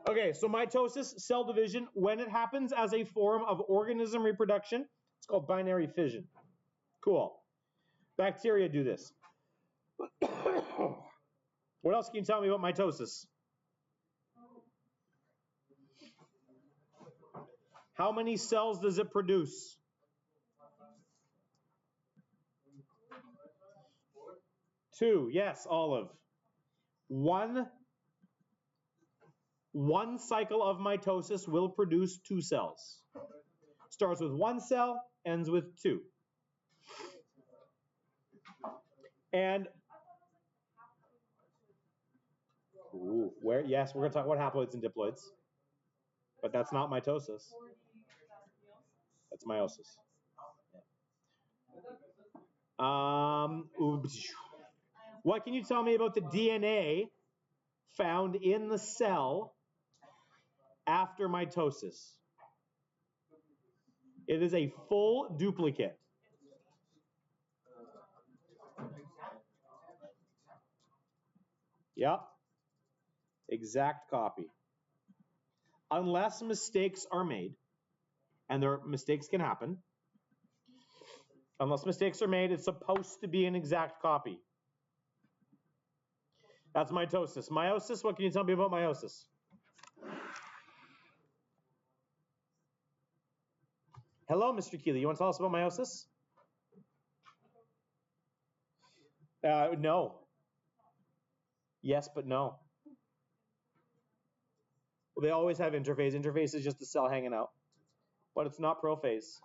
Okay, so mitosis, cell division, when it happens as a form of organism reproduction, it's called binary fission. Cool. Bacteria do this. What else can you tell me about mitosis? How many cells does it produce? Two. Yes, Olive. One cycle of mitosis will produce two cells. Starts with one cell, ends with two. And yes, we're going to talk about haploids and diploids. But that's not mitosis. That's meiosis. What can you tell me about the DNA found in the cell after mitosis? It is a full duplicate. Yep. Exact copy. Unless mistakes are made, and mistakes can happen. Unless mistakes are made, it's supposed to be an exact copy. That's mitosis. Meiosis, what can you tell me about meiosis? Hello, Mr. Keeley. You want to tell us about meiosis? No. Yes, but no. Well, they always have interphase. Interphase is just a cell hanging out. But it's not prophase.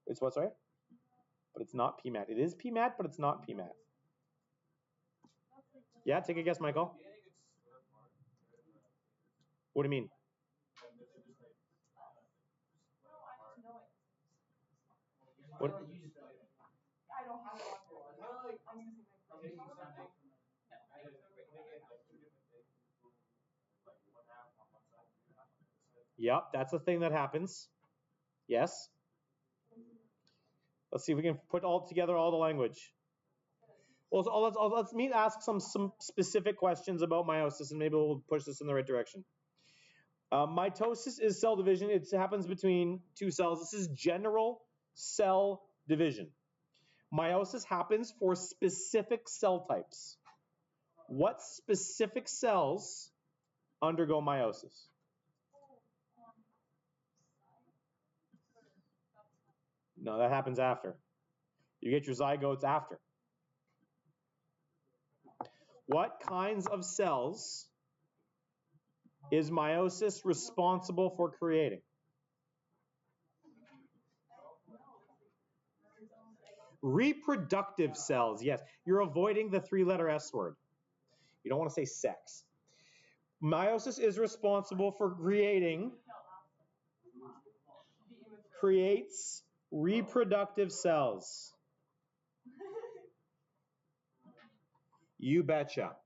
It's what, sorry? But it's not PMAT. It is PMAT, but it's not PMAT. Yeah, take a guess, Michael. What do you mean? What? I don't have it. I'm using my. Yep, that's a thing that happens. Yes. Let's see if we can put together all the language. Well, so let's ask some specific questions about meiosis, and maybe we'll push this in the right direction. Mitosis is cell division. It happens between two cells. This is general cell division. Meiosis happens for specific cell types. What specific cells undergo meiosis? No, that happens after. You get your zygotes after. What kinds of cells is meiosis responsible for creating? Reproductive cells, yes. You're avoiding the three-letter S word. You don't want to say sex. Meiosis is responsible for creates reproductive cells. You betcha.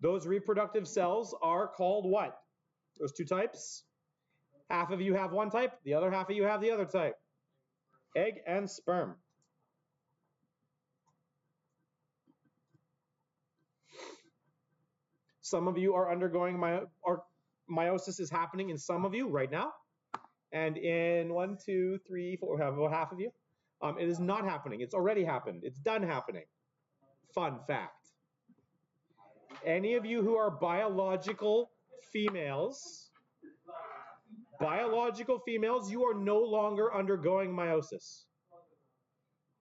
Those reproductive cells are called what? Those two types? Half of you have one type, the other half of you have the other type. Egg and sperm. Some of you are undergoing meiosis is happening in some of you right now. And in 1, 2, 3, 4, about half of you, it is not happening. It's already happened. It's done happening. Fun fact. Any of you who are biological females, you are no longer undergoing meiosis.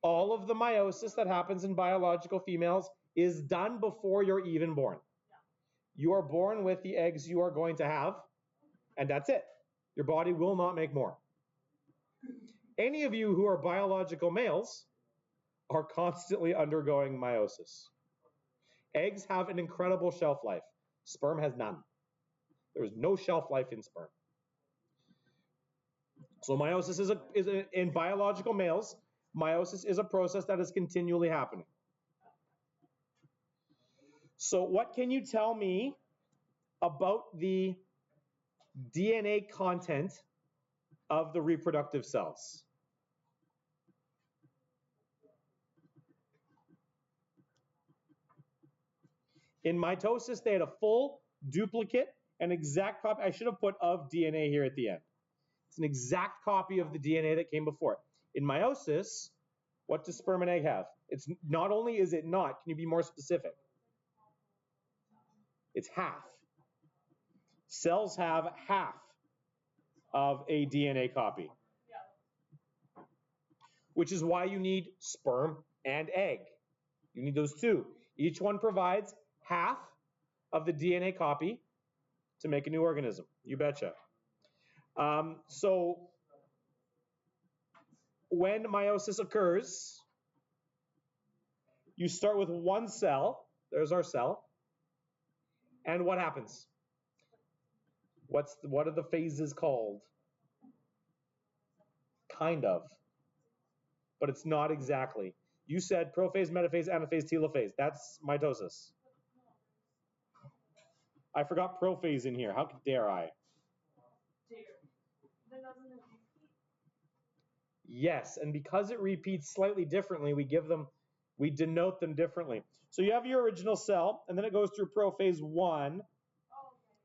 All of the meiosis that happens in biological females is done before you're even born. You are born with the eggs you are going to have, and that's it. Your body will not make more. Any of you who are biological males are constantly undergoing meiosis. Eggs have an incredible shelf life. Sperm has none. There is no shelf life in sperm. So meiosis is in biological males, meiosis is a process that is continually happening. So what can you tell me about the DNA content of the reproductive cells? In mitosis, they had a full duplicate, an exact copy. I should have put of DNA here at the end. It's an exact copy of the DNA that came before it. In meiosis, what does sperm and egg have? It's not only is it not, can you be more specific? It's half. Cells have half of a DNA copy, which is why you need sperm and egg. You need those two. Each one provides half of the DNA copy to make a new organism. You betcha. So when meiosis occurs, you start with one cell. There's our cell. And what happens? What are the phases called? Kind of. But it's not exactly. You said prophase, metaphase, anaphase, telophase. That's mitosis. I forgot prophase in here. How dare I? Yes, and because it repeats slightly differently, we denote them differently. So you have your original cell, and then it goes through prophase 1,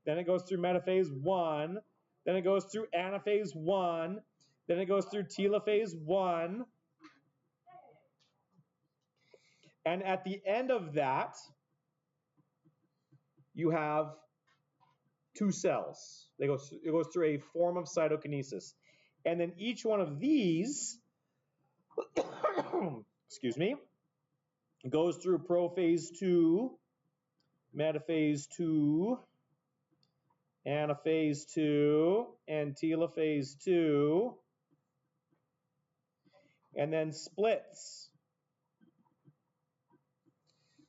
then it goes through metaphase 1, then it goes through anaphase 1, then it goes through telophase 1, and at the end of that, you have two cells. It goes through a form of cytokinesis. And then each one of these, excuse me, goes through prophase 2, metaphase 2, anaphase 2, and telophase 2, and then splits.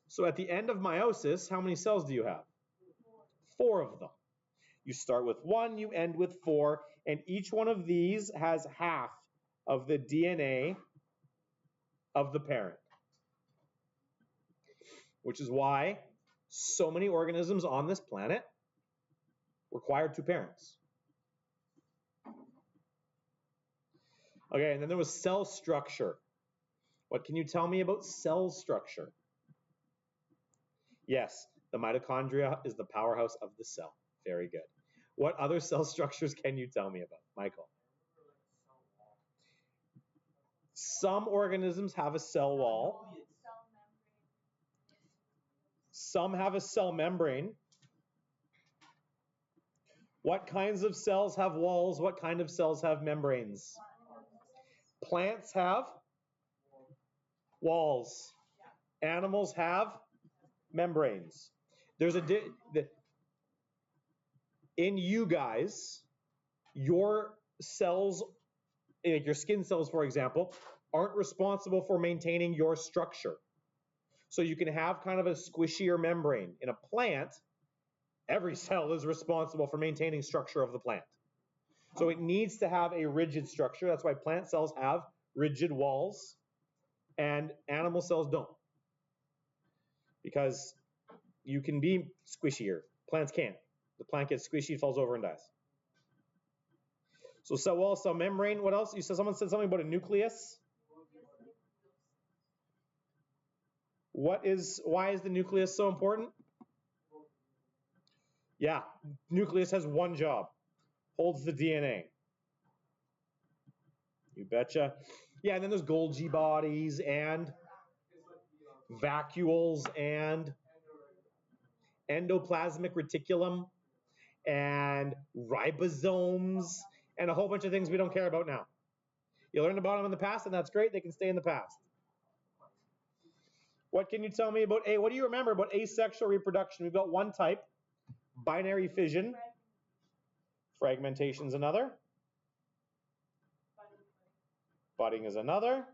So at the end of meiosis, how many cells do you have? 4 of them. You start with 1, you end with 4, and each one of these has half of the DNA of the parent. Which is why so many organisms on this planet require 2 parents. Okay, and then there was cell structure. What can you tell me about cell structure? Yes, the mitochondria is the powerhouse of the cell. Very good. What other cell structures can you tell me about, Michael? Some organisms have a cell wall. Some have a cell membrane. What kinds of cells have walls? What kind of cells have membranes? Plants have walls. Animals have membranes. There's in you guys, your cells, like your skin cells, for example, aren't responsible for maintaining your structure. So you can have kind of a squishier membrane. In a plant, every cell is responsible for maintaining structure of the plant. So it needs to have a rigid structure. That's why plant cells have rigid walls and animal cells don't. Because you can be squishier. Plants can't. The plant gets squishy, falls over, and dies. So cell wall, cell membrane. What else? Someone said something about a nucleus. Why is the nucleus so important? Yeah, nucleus has one job. Holds the DNA. You betcha. Yeah, and then there's Golgi bodies and vacuoles and endoplasmic reticulum and ribosomes and a whole bunch of things we don't care about now. You learned about them in the past, and that's great. They can stay in the past. What can you tell me about what do you remember about asexual reproduction? We've got one type, binary fission. Fragmentation is another. Budding is another.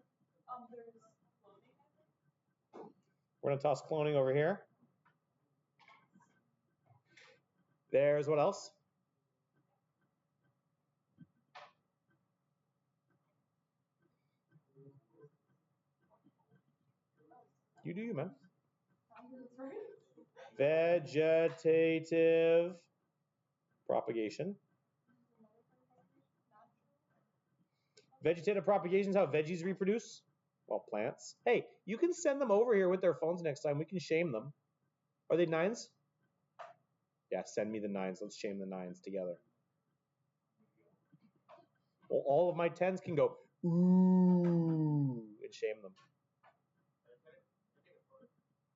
We're going to toss cloning over here. There's what else? You do you, man. Vegetative propagation. Vegetative propagation is how veggies reproduce. Well, plants. Hey, you can send them over here with their phones next time. We can shame them. Are they 9s? Yeah, send me the 9s. Let's shame the 9s together. Well, all of my 10s can go, ooh, and shame them.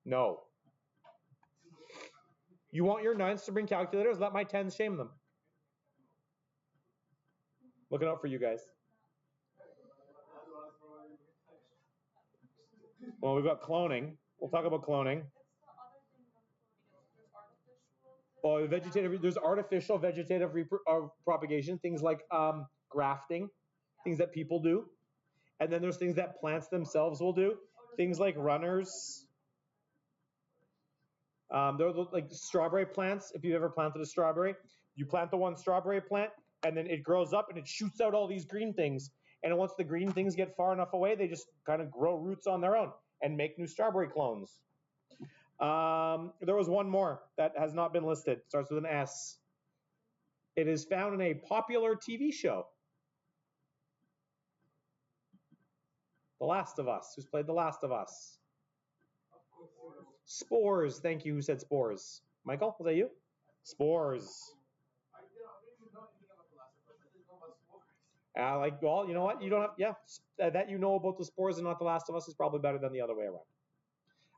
No. You want your 9s to bring calculators? Let my 10s shame them. Looking out for you guys. Well, we've got cloning. We'll talk about cloning. Well, there's artificial vegetative propagation, things like grafting, things that people do. And then there's things that plants themselves will do, things like runners. They're like strawberry plants. If you've ever planted a strawberry, you plant the one strawberry plant, and then it grows up and it shoots out all these green things. And once the green things get far enough away, they just kind of grow roots on their own and make new strawberry clones. There was one more that has not been listed. It starts with an S. It is found in a popular TV show. The Last of Us. Who's played The Last of Us? Spores. Thank you. Who said spores? Michael, was that you? Spores. Well, you know what? You don't have, yeah, that you know about the spores and not The Last of Us is probably better than the other way around.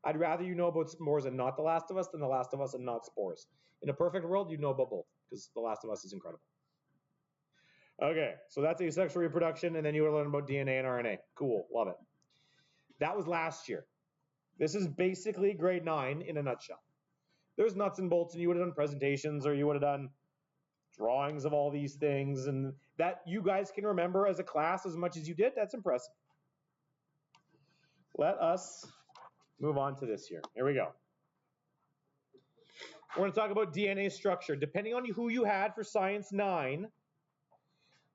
I'd rather you know about spores and not The Last of Us than The Last of Us and not spores. In a perfect world, you'd know about both because The Last of Us is incredible. Okay, so that's asexual reproduction, and then you would learn about DNA and RNA. Cool, love it. That was last year. This is basically grade 9 in a nutshell. There's nuts and bolts, and you would have done presentations or you would have done drawings of all these things, and that you guys can remember as a class as much as you did. That's impressive. Let us move on to this here. Here we go. We're going to talk about DNA structure. Depending on who you had for Science 9,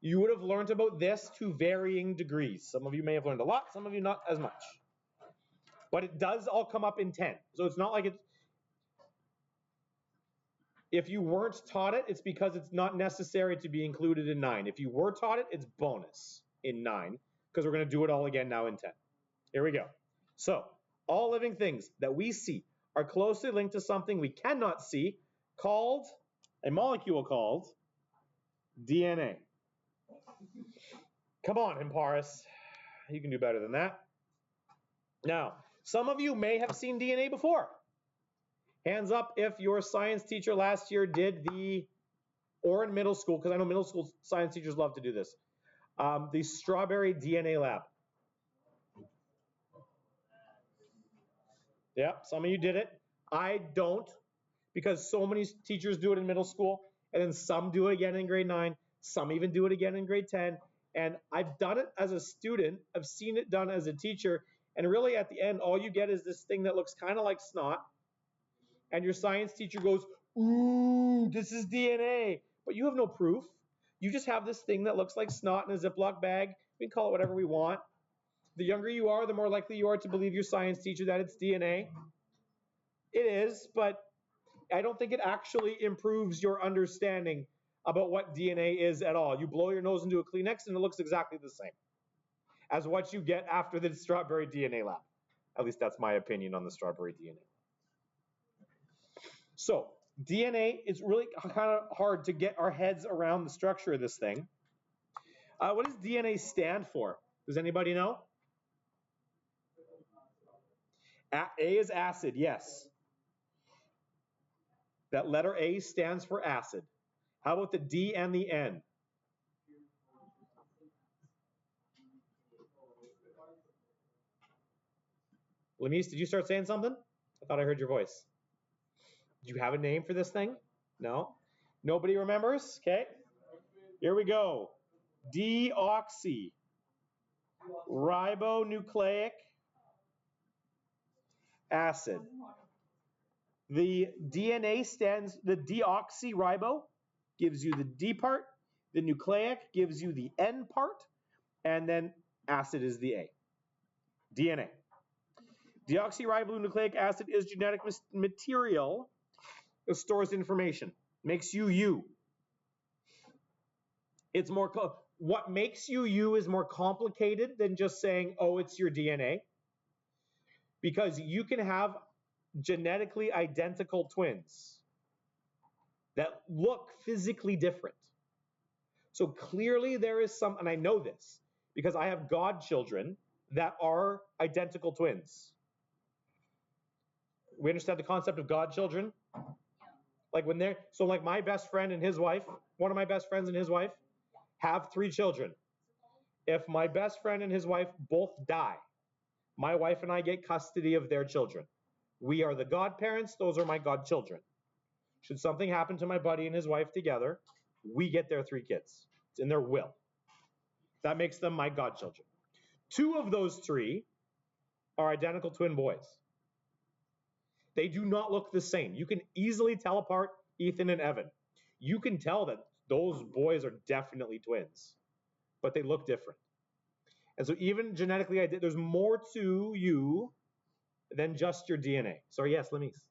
you would have learned about this to varying degrees. Some of you may have learned a lot, some of you not as much. But it does all come up in 10. So it's not like it's... If you weren't taught it, it's because it's not necessary to be included in 9. If you were taught it, it's bonus in 9, because we're going to do it all again now in 10. Here we go. So, all living things that we see are closely linked to something we cannot see, called, a molecule called, DNA. Come on, Himparis. You can do better than that. Now, some of you may have seen DNA before. Hands up if your science teacher last year did the, or in middle school, because I know middle school science teachers love to do this, the strawberry DNA lab. Yeah, some of you did it. I don't, because so many teachers do it in middle school, and then some do it again in grade 9, some even do it again in grade 10, and I've done it as a student, I've seen it done as a teacher, and really at the end, all you get is this thing that looks kind of like snot, and your science teacher goes, ooh, this is DNA, but you have no proof. You just have this thing that looks like snot in a Ziploc bag. We can call it whatever we want. The younger you are, the more likely you are to believe your science teacher that it's DNA. It is, but I don't think it actually improves your understanding about what DNA is at all. You blow your nose into a Kleenex and it looks exactly the same as what you get after the strawberry DNA lab. At least that's my opinion on the strawberry DNA. So DNA is really kind of hard to get our heads around the structure of this thing. What does DNA stand for? Does anybody know? A is acid, yes. That letter A stands for acid. How about the D and the N? Lemice, did you start saying something? I thought I heard your voice. Do you have a name for this thing? No? Nobody remembers? Okay. Here we go. Deoxy ribonucleic acid. The DNA stands, the deoxyribo gives you the D part, the nucleic gives you the N part, and then acid is the A. DNA. Deoxyribonucleic acid is genetic material that stores information, makes you you. It's more, what makes you you is more complicated than just saying, oh, it's your DNA. Because you can have genetically identical twins. that look physically different. So clearly there is some, and I know this because I have godchildren that are identical twins. We understand the concept of godchildren? Like when they're, so like my best friend and his wife, one of my best friends and his wife have 3 children. If my best friend and his wife both die, my wife and I get custody of their children. We are the godparents, those are my godchildren. Should something happen to my buddy and his wife together, we get their 3 kids. It's in their will. That makes them my godchildren. 2 of those 3 are identical twin boys. They do not look the same. You can easily tell apart Ethan and Evan. You can tell that those boys are definitely twins, but they look different. And so even genetically, there's more to you than just your DNA. Sorry, yes, Lamise.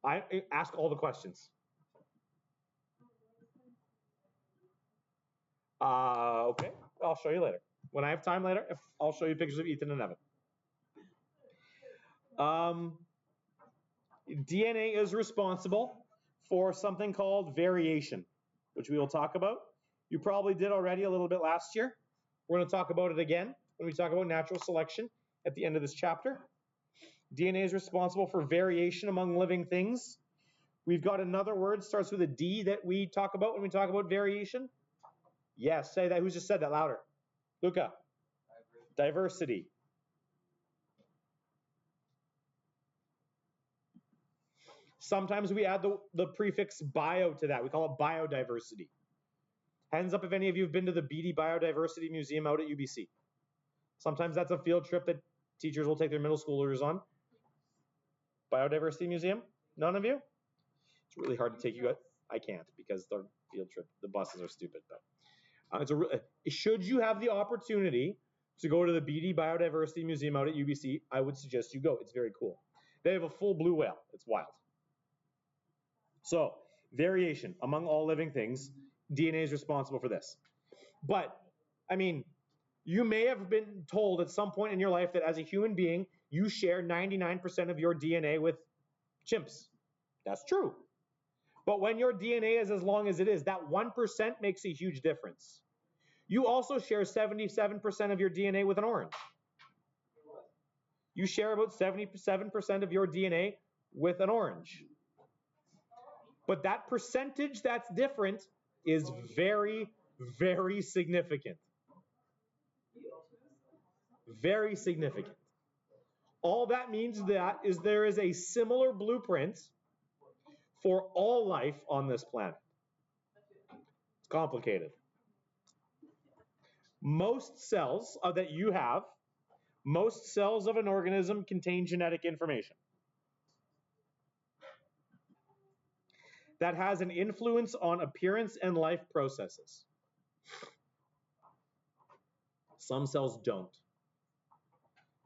I ask all the questions. Okay, I'll show you later. When I have time later, I'll show you pictures of Ethan and Evan. DNA is responsible for something called variation, which we will talk about. You probably did already a little bit last year. We're going to talk about it again when we talk about natural selection at the end of this chapter. DNA is responsible for variation among living things. We've got another word, starts with a D, that we talk about when we talk about variation. Yes, say that. Who's just said that louder? Luca. Diversity. Sometimes we add the prefix bio to that. We call it biodiversity. Hands up if any of you have been to the Beatty Biodiversity Museum out at UBC. Sometimes that's a field trip that teachers will take their middle schoolers on. Biodiversity Museum? None of you? It's really hard to take you out. I can't because the field trip, the buses are stupid. But should you have the opportunity to go to the Beatty Biodiversity Museum out at UBC, I would suggest you go. It's very cool. They have a full blue whale. It's wild. So, variation among all living things, DNA is responsible for this. But, I mean, you may have been told at some point in your life that as a human being, you share 99% of your DNA with chimps. That's true. But when your DNA is as long as it is, that 1% makes a huge difference. You also share 77% of your DNA with an orange. You share about 77% of your DNA with an orange. But that percentage that's different is very, very significant. Very significant. All that means that is there is a similar blueprint for all life on this planet. It's complicated. Most cells that you have, most cells of an organism contain genetic information that has an influence on appearance and life processes. Some cells don't.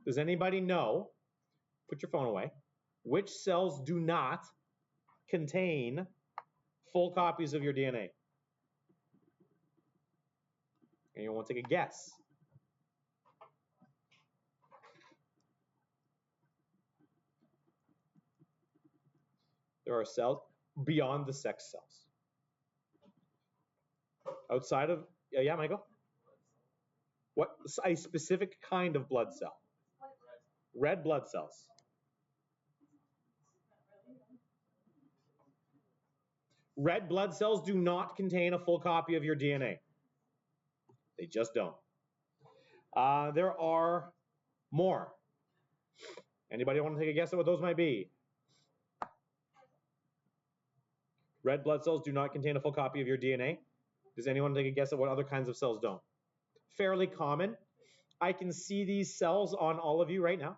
Does anybody know, put your phone away, which cells do not contain full copies of your DNA? Anyone want to take a guess? There are cells beyond the sex cells. Outside of, yeah, Michael? What, a specific kind of blood cell? Red blood cells. Red blood cells do not contain a full copy of your DNA. They just don't. There are more. Anybody want to take a guess at what those might be? Red blood cells do not contain a full copy of your DNA. Does anyone take a guess at what other kinds of cells don't? Fairly common. I can see these cells on all of you right now.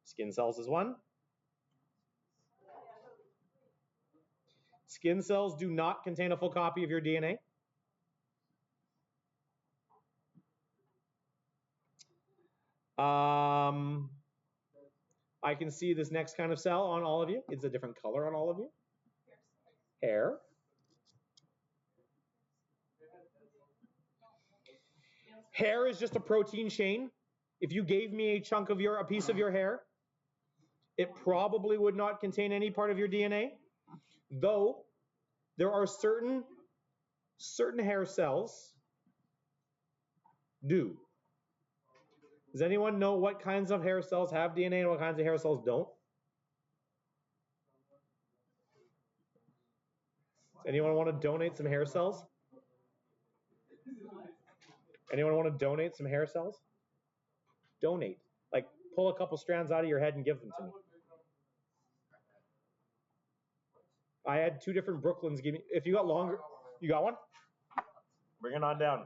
Skin cells is one. Skin cells do not contain a full copy of your DNA. I can see this next kind of cell on all of you. It's a different color on all of you. Hair. Hair is just a protein chain. If you gave me a piece of your hair, it probably would not contain any part of your DNA. Though there are certain hair cells do. Does anyone know what kinds of hair cells have DNA and what kinds of hair cells don't? Does anyone want to donate some hair cells? Anyone want to donate some hair cells? Donate. Like, pull a couple strands out of your head and give them to me. I had 2 different Brooklyns give me. If you got longer, you got one? Bring it on down.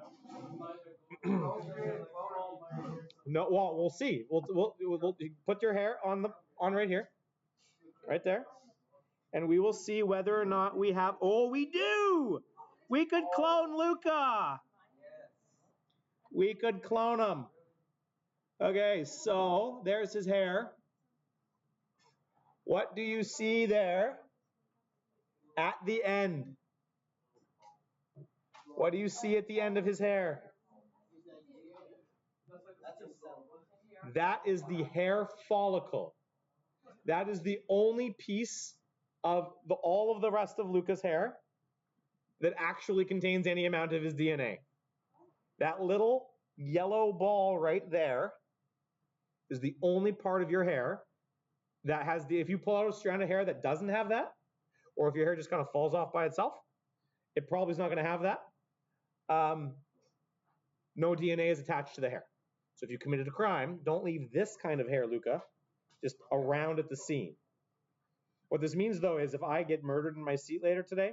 No, well, we'll see. We'll put your hair on right here, right there, and we will see whether or not we have. Oh, we do. We could clone Luca. We could clone him. Okay, so there's his hair. What do you see there at the end? What do you see at the end of his hair? That is the hair follicle. That is the only piece of all of the rest of Luca's hair that actually contains any amount of his DNA. That little yellow ball right there is the only part of your hair that has if you pull out a strand of hair that doesn't have that, or if your hair just kind of falls off by itself, it probably is not going to have that. No DNA is attached to the hair. So if you committed a crime, don't leave this kind of hair, Luca, just around at the scene. What this means, though, is if I get murdered in my seat later today,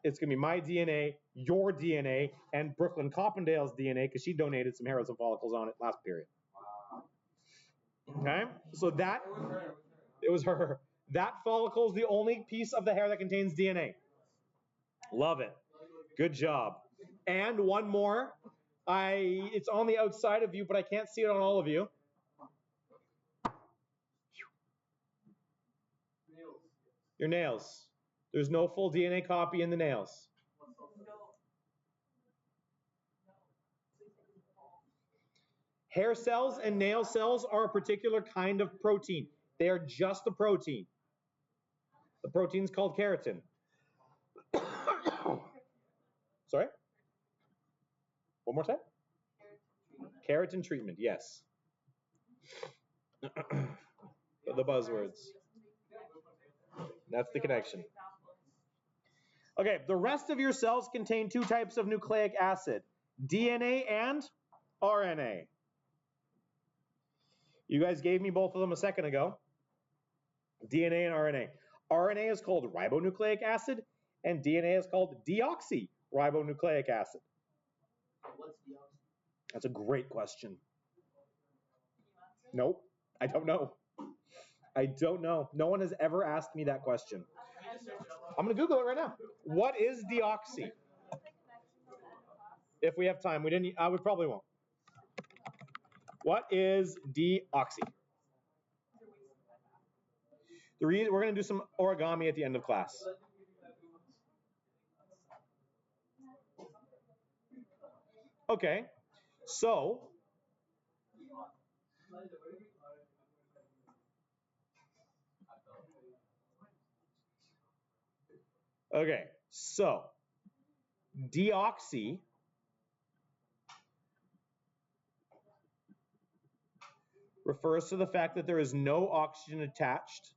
it's going to be my DNA, your DNA, and Brooklyn Coppendale's DNA, because she donated some hairs and follicles on it last period. Okay? So it was her. That follicle is the only piece of the hair that contains DNA. Love it. Good job. And one more. It's on the outside of you, but I can't see it on all of you. Your nails. There's no full DNA copy in the nails. Hair cells and nail cells are a particular kind of protein. They are just a protein. The protein's called keratin. Sorry? One more time? Keratin treatment, yes. The buzzwords. That's the connection. Okay, the rest of your cells contain 2 types of nucleic acid, DNA and RNA. You guys gave me both of them a second ago, DNA and RNA. RNA is called ribonucleic acid, and DNA is called deoxyribonucleic acid. What's deoxy? That's a great question. Nope, I don't know. I don't know. No one has ever asked me that question. I'm going to Google it right now. What is deoxy? If we have time. We probably won't. What is deoxy? We're going to do some origami at the end of class. Okay, so deoxy refers to the fact that there is no oxygen attached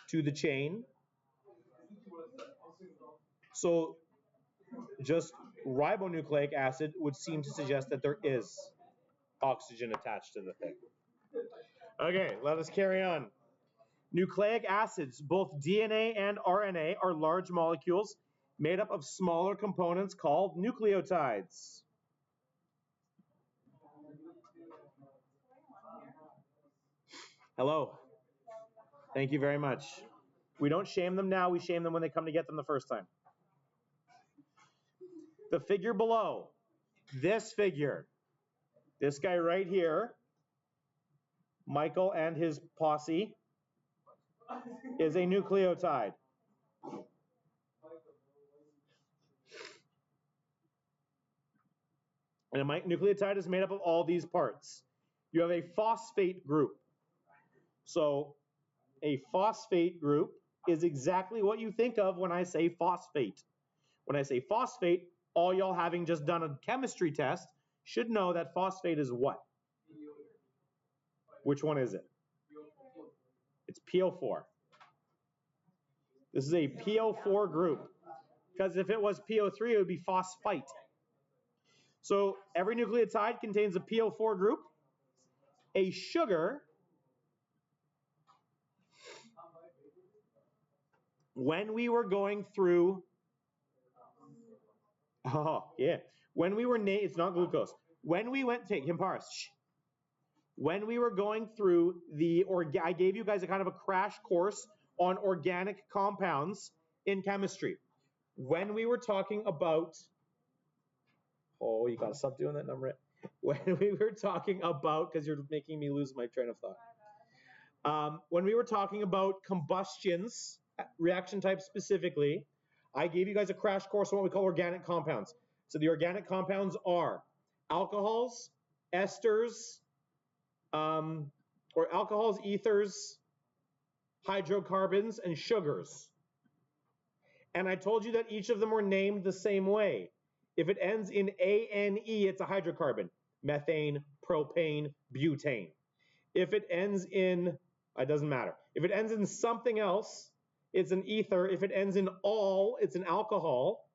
to the chain. So just ribonucleic acid would seem to suggest that there is oxygen attached to the thing. Okay, let us carry on. Nucleic acids, both DNA and RNA, are large molecules made up of smaller components called nucleotides. Hello. Thank you very much. We don't shame them now, we shame them when they come to get them the first time. The figure below, this figure, this guy right here, Michael and his posse, is a nucleotide. And a nucleotide is made up of all these parts. You have a phosphate group. So a phosphate group is exactly what you think of when I say phosphate. When I say phosphate, all y'all having just done a chemistry test should know that phosphate is what? Which one is it? It's PO4. This is a PO4 group. Because if it was PO3, it would be phosphite. So every nucleotide contains a PO4 group. A sugar, when we were going through, when we were, it's not glucose. When we went, take Himparis. When we were going through I gave you guys a kind of a crash course on organic compounds in chemistry. When we were talking about, you gotta stop doing that number. When we were talking about, because you're making me lose my train of thought. When we were talking about combustions, reaction types specifically, I gave you guys a crash course on what we call organic compounds. So the organic compounds are alcohols, esters, or alcohols, ethers, hydrocarbons, and sugars. And I told you that each of them were named the same way. If it ends in ANE, it's a hydrocarbon. Methane, propane, butane. If it ends in, it doesn't matter. If it ends in something else, it's an ether. If it ends in all, it's an alcohol.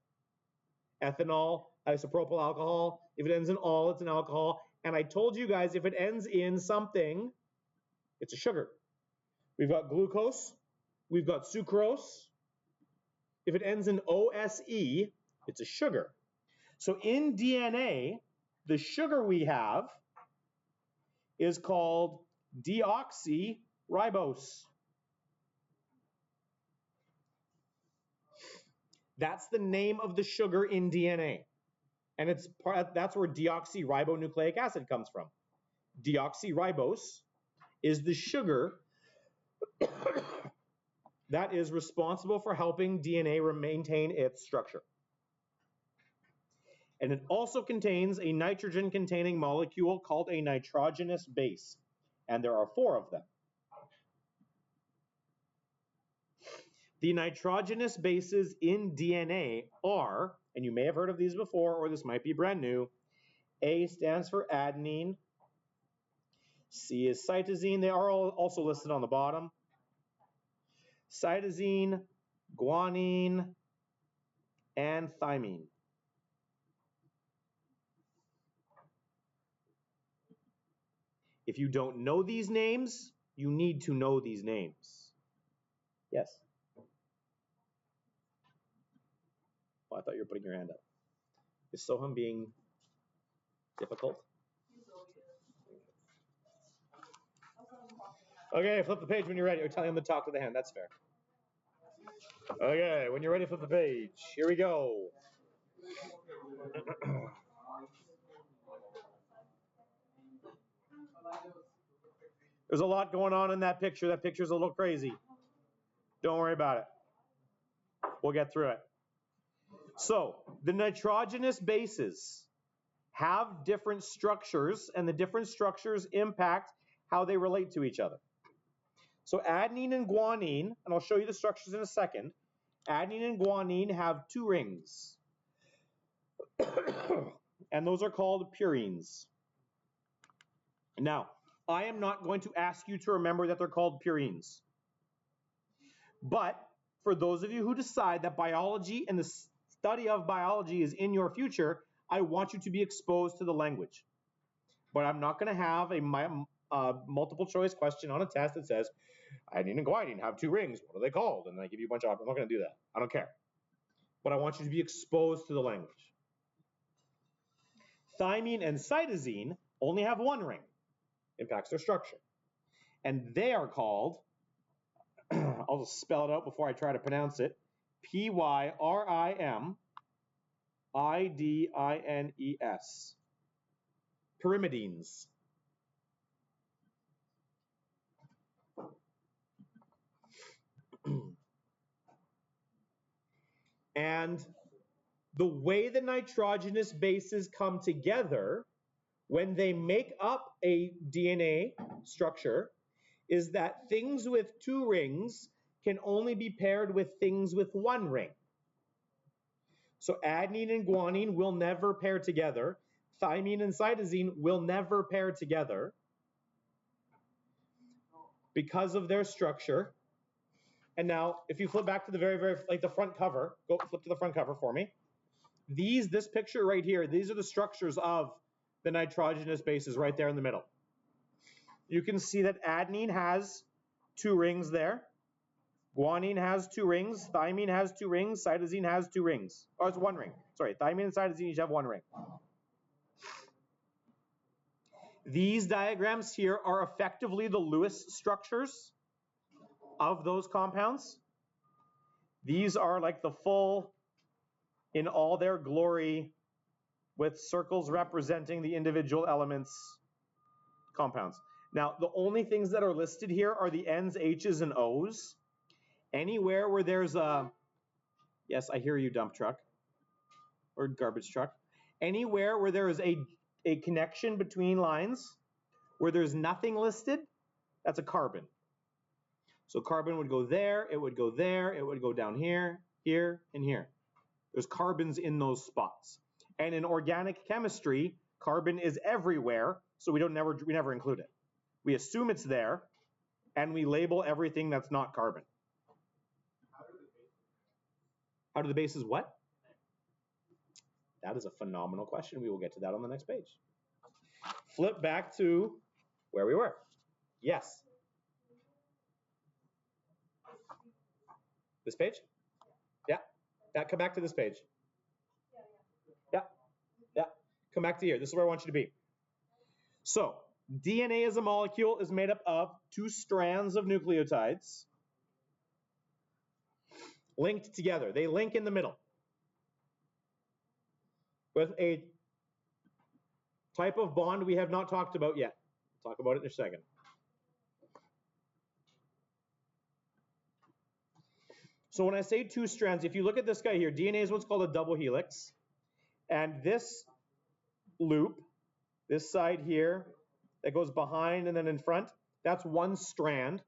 Ethanol, isopropyl alcohol. If it ends in all, it's an alcohol. And I told you guys, if it ends in something, it's a sugar. We've got glucose. We've got sucrose. If it ends in OSE, it's a sugar. So in DNA, the sugar we have is called deoxyribose. That's the name of the sugar in DNA. And that's where deoxyribonucleic acid comes from. Deoxyribose is the sugar that is responsible for helping DNA maintain its structure. And it also contains a nitrogen-containing molecule called a nitrogenous base. And there are 4 of them. The nitrogenous bases in DNA are, and you may have heard of these before, or this might be brand new, A stands for adenine, C is cytosine. They are all also listed on the bottom. Cytosine, guanine, and thymine. If you don't know these names, you need to know these names. Yes? Oh, I thought you were putting your hand up. Is Soham being difficult? Okay, flip the page when you're ready. Or telling him to talk to the hand. That's fair. Okay, when you're ready, flip the page. Here we go. There's a lot going on in that picture. That picture's a little crazy. Don't worry about it. We'll get through it. So, the nitrogenous bases have different structures, and the different structures impact how they relate to each other. So adenine and guanine, and I'll show you the structures in a second, adenine and guanine have 2 rings. And those are called purines. Now, I am not going to ask you to remember that they're called purines. But for those of you who decide that biology and the study of biology is in your future, I want you to be exposed to the language. But I'm not going to have a multiple choice question on a test that says, adenine and guanine have 2 rings. What are they called? And I give you a bunch of options. I'm not going to do that. I don't care. But I want you to be exposed to the language. Thymine and cytosine only have 1 ring. Impacts their structure. And they are called, I'll just spell it out before I try to pronounce it, pyrimidines. Pyrimidines. And the way the nitrogenous bases come together when they make up a DNA structure is that things with 2 rings can only be paired with things with one ring. So adenine and guanine will never pair together. Thymine and cytosine will never pair together because of their structure. And now, if you flip back to the like the front cover, go flip to the front cover for me. This picture right here, these are the structures of the nitrogenous bases right there in the middle. You can see that adenine has 2 rings there. Guanine has 2 rings. Thymine has 2 rings. Cytosine has 2 rings. Oh, it's 1 ring. Sorry, thymine and cytosine each have 1 ring. These diagrams here are effectively the Lewis structures of those compounds. These are like the full, in all their glory, with circles representing the individual elements compounds. Now, the only things that are listed here are the N's, H's, and O's. Anywhere where there's a, yes, I hear you, dump truck, or garbage truck. Anywhere where there is a connection between lines, where there's nothing listed, that's a carbon. So carbon would go there, it would go there, it would go down here, here, and here. There's carbons in those spots. And in organic chemistry, carbon is everywhere, so we never include it. We assume it's there, and we label everything that's not carbon. How do the bases what? That is a phenomenal question. We will get to that on the next page. Flip back to where we were. Yes. This page? Yeah. Come back to this page. Yeah. Come back to here. This is where I want you to be. So, DNA as a molecule is made up of 2 strands of nucleotides linked together. They link in the middle with a type of bond we have not talked about yet. We'll talk about it in a second. So when I say 2 strands, if you look at this guy here, DNA is what's called a double helix. And this loop, this side here, that goes behind and then in front, that's 1 strand.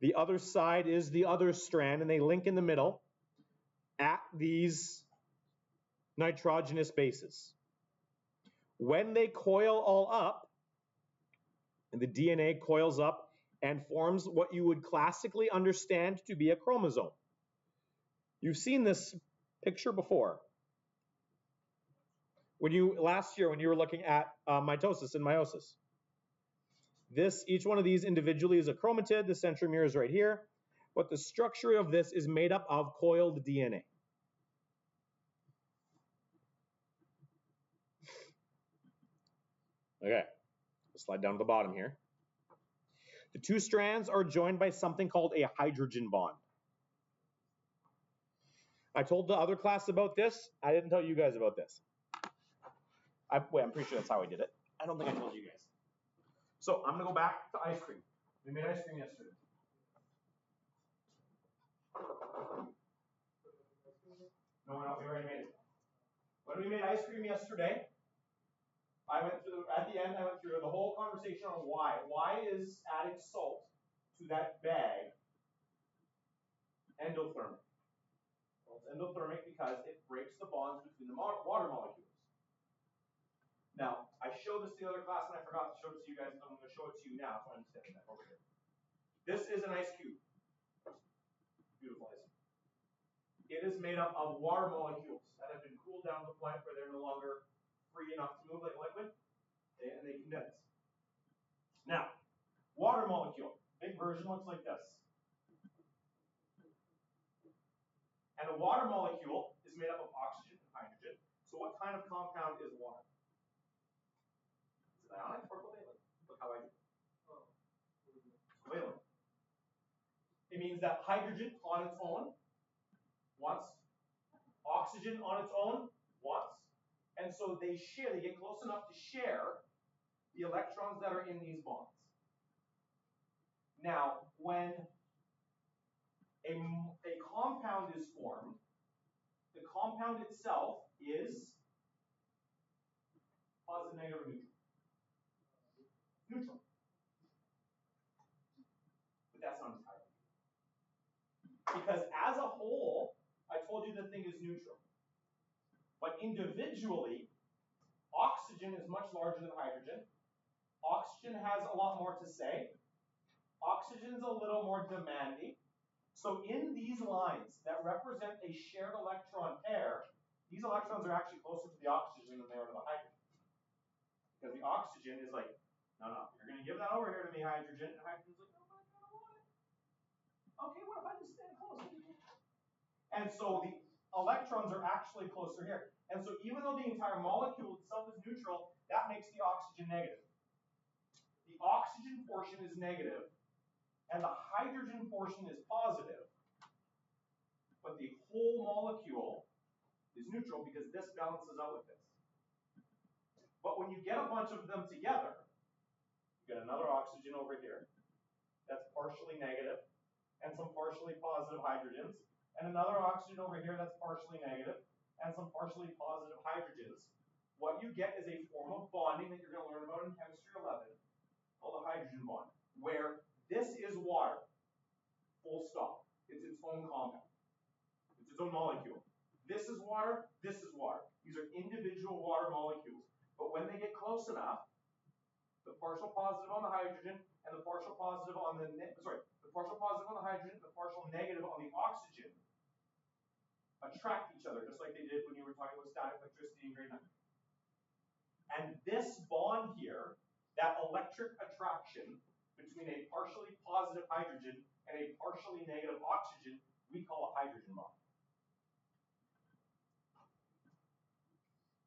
The other side is the other strand, and they link in the middle at these nitrogenous bases. When they coil all up, and the DNA coils up and forms what you would classically understand to be a chromosome. You've seen this picture before. Last year when you were looking at mitosis and meiosis. Each one of these individually is a chromatid. The centromere is right here. But the structure of this is made up of coiled DNA. Okay, let's slide down to the bottom here. The 2 strands are joined by something called a hydrogen bond. I told the other class about this. I didn't tell you guys about this. I'm pretty sure that's how I did it. I don't think I told you guys. So I'm going to go back to ice cream. We made ice cream yesterday. No one else, we already made it. When we made ice cream yesterday, at the end, I went through the whole conversation on why. Why is adding salt to that bag endothermic? Well, it's endothermic because it breaks the bonds between the water molecules. Now, I showed this to the other class and I forgot to show it to you guys. I'm going to show it to you now, so I'm stepping that over here. This is an ice cube. Beautiful ice cube. It is made up of water molecules that have been cooled down to the point where they're no longer free enough to move like liquid, and they condense. Now, water molecule, big version looks like this. And a water molecule is made up of oxygen and hydrogen. So what kind of compound is water? Is it ionic or covalent? Look how I do. Covalent. It means that hydrogen on its own once, oxygen on its own once, and so they get close enough to share the electrons that are in these bonds. Now, when a compound is formed, the compound itself is positive, negative, or neutral. Neutral. But that's not entirely. Because as a whole, I told you the thing is neutral. But individually, oxygen is much larger than hydrogen. Oxygen has a lot more to say. Oxygen's a little more demanding. So in these lines that represent a shared electron pair, these electrons are actually closer to the oxygen than they are to the hydrogen. Because the oxygen is like, no, you're going to give that over here to me, hydrogen. And hydrogen's like, no, but I kind of want it. Okay, what if I just stand close? And so the electrons are actually closer here. And so even though the entire molecule itself is neutral, that makes the oxygen negative. The oxygen portion is negative, and the hydrogen portion is positive. But the whole molecule is neutral because this balances out with this. But when you get a bunch of them together, you get another oxygen over here that's partially negative, and some partially positive hydrogens, and another oxygen over here that's partially negative, and some partially positive hydrogens. What you get is a form of bonding that you're going to learn about in Chemistry 11, called a hydrogen bond, where this is water, full stop. It's its own compound. It's its own molecule. This is water, this is water. These are individual water molecules. But when they get close enough, the partial positive on the hydrogen and the partial positive on the partial positive on the hydrogen and the partial negative on the oxygen attract each other, just like they did when you were talking about static electricity in grade 9. And this bond here, that electric attraction between a partially positive hydrogen and a partially negative oxygen, we call a hydrogen bond.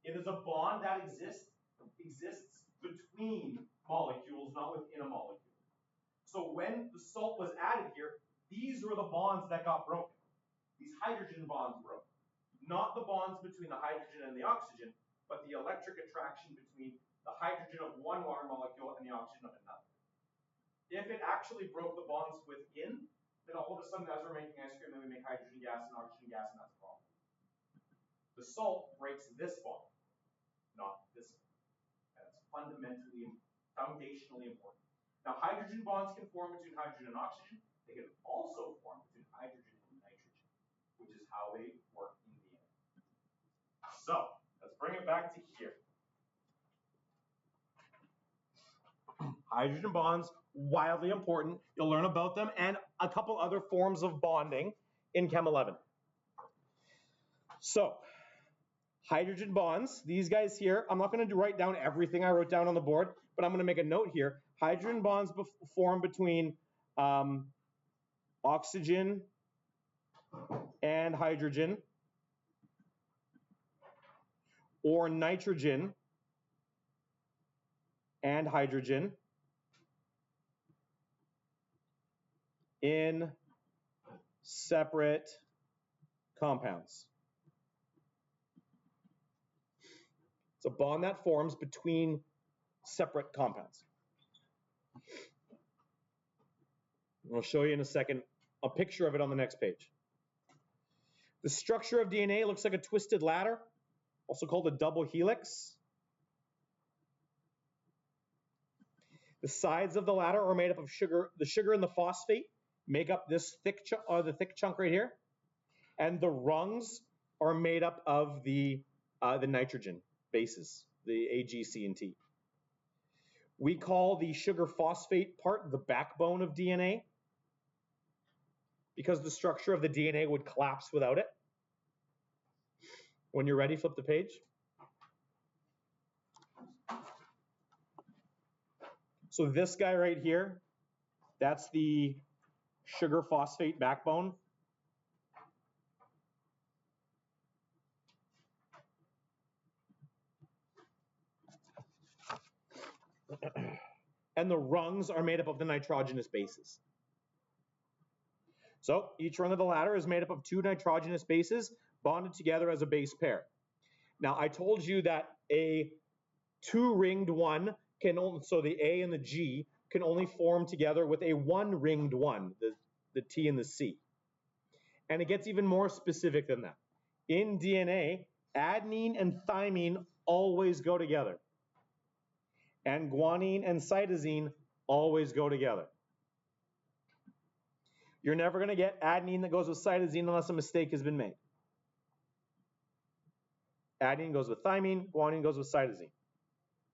It is a bond that exists between molecules, not within a molecule. So when the salt was added here, these were the bonds that got broken. These hydrogen bonds broke. Not the bonds between the hydrogen and the oxygen, but the electric attraction between the hydrogen of one water molecule and the oxygen of another. If it actually broke the bonds within, then all of a sudden, as we're making ice cream, then we make hydrogen gas and oxygen gas, and that's a problem. The salt breaks this bond, not this one. That's fundamentally, foundationally important. Now, hydrogen bonds can form between hydrogen and oxygen. They can also form between hydrogen and nitrogen, which is how they work in DNA. So, let's bring it back to here. Hydrogen bonds, wildly important. You'll learn about them and a couple other forms of bonding in Chem 11. So, hydrogen bonds, these guys here, I'm not going to write down everything I wrote down on the board, but I'm going to make a note here. Hydrogen bonds form between oxygen and hydrogen, or nitrogen and hydrogen in separate compounds. It's a bond that forms between separate compounds. I'll show you in a second a picture of it on the next page. The structure of DNA looks like a twisted ladder, also called a double helix. The sides of the ladder are made up of sugar. The sugar and the phosphate make up this thick chunk right here, and the rungs are made up of the nitrogen bases, the A, G, C, and T. We call the sugar phosphate part the backbone of DNA because the structure of the DNA would collapse without it. When you're ready, flip the page. So this guy right here, that's the sugar phosphate backbone. And the rungs are made up of the nitrogenous bases. So each rung of the ladder is made up of two nitrogenous bases bonded together as a base pair. Now I told you that a two-ringed one can only, so the A and the G can only form together with a one-ringed one, the T and the C. And it gets even more specific than that. In DNA, adenine and thymine always go together. And guanine and cytosine always go together. You're never going to get adenine that goes with cytosine unless a mistake has been made. Adenine goes with thymine, guanine goes with cytosine,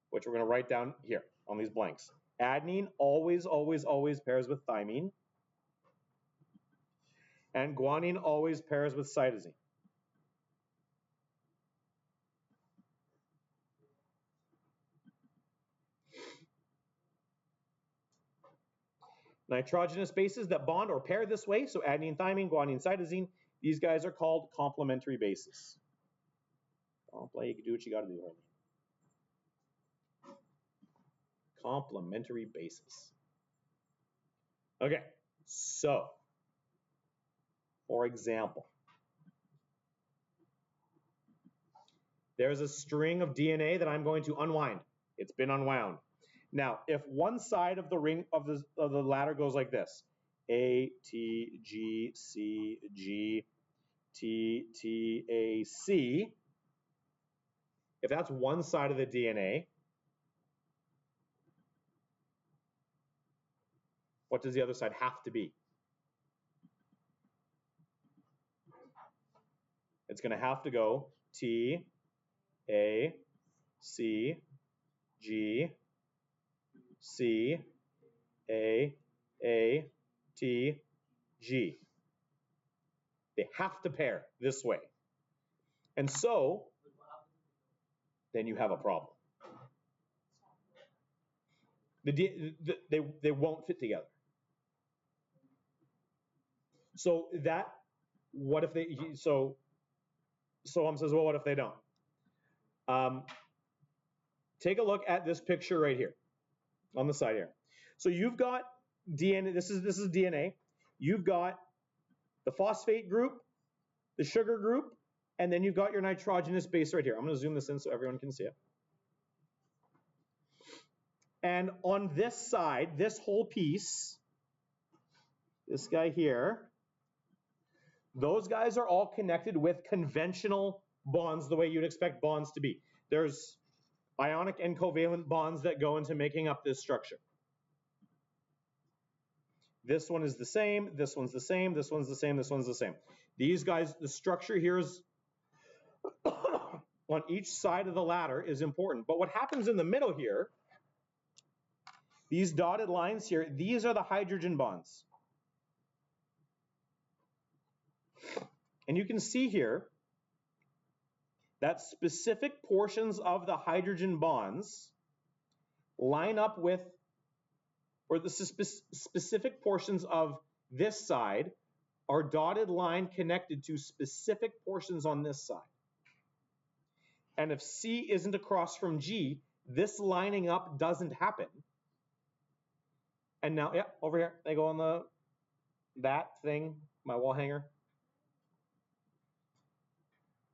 which we're going to write down here on these blanks. Adenine always, always, always pairs with thymine, and guanine always pairs with cytosine. Nitrogenous bases that bond or pair this way, so adenine, thymine, guanine, cytosine, these guys are called complementary bases. You can do what you got to do, Harley. Complementary bases. Okay, so, for example, there's a string of DNA that I'm going to unwind. It's been unwound. Now, if one side of the ring of the ladder goes like this, A, T, G, C, G, T, T, A, C, if that's one side of the DNA, what does the other side have to be? It's going to have to go T, A, C, G, C, A, T, G. They have to pair this way. And so, then you have a problem. They won't fit together. So that, what if they, so Soham says, well, what if they don't? Take a look at this picture right here on the side here. So you've got DNA, this is DNA. You've got the phosphate group, the sugar group, and then you've got your nitrogenous base right here. I'm going to zoom this in so everyone can see it. And on this side, this whole piece, this guy here, those guys are all connected with conventional bonds the way you'd expect bonds to be. There's ionic and covalent bonds that go into making up this structure. This one is the same, this one's the same, this one's the same, this one's the same. These guys, the structure here is on each side of the ladder is important. But what happens in the middle here, these dotted lines here, these are the hydrogen bonds. And you can see here that specific portions of the hydrogen bonds line up with, or the specific portions of this side are dotted line connected to specific portions on this side. And if C isn't across from G, this lining up doesn't happen. And now, yeah, over here, they go on that thing, my wall hanger.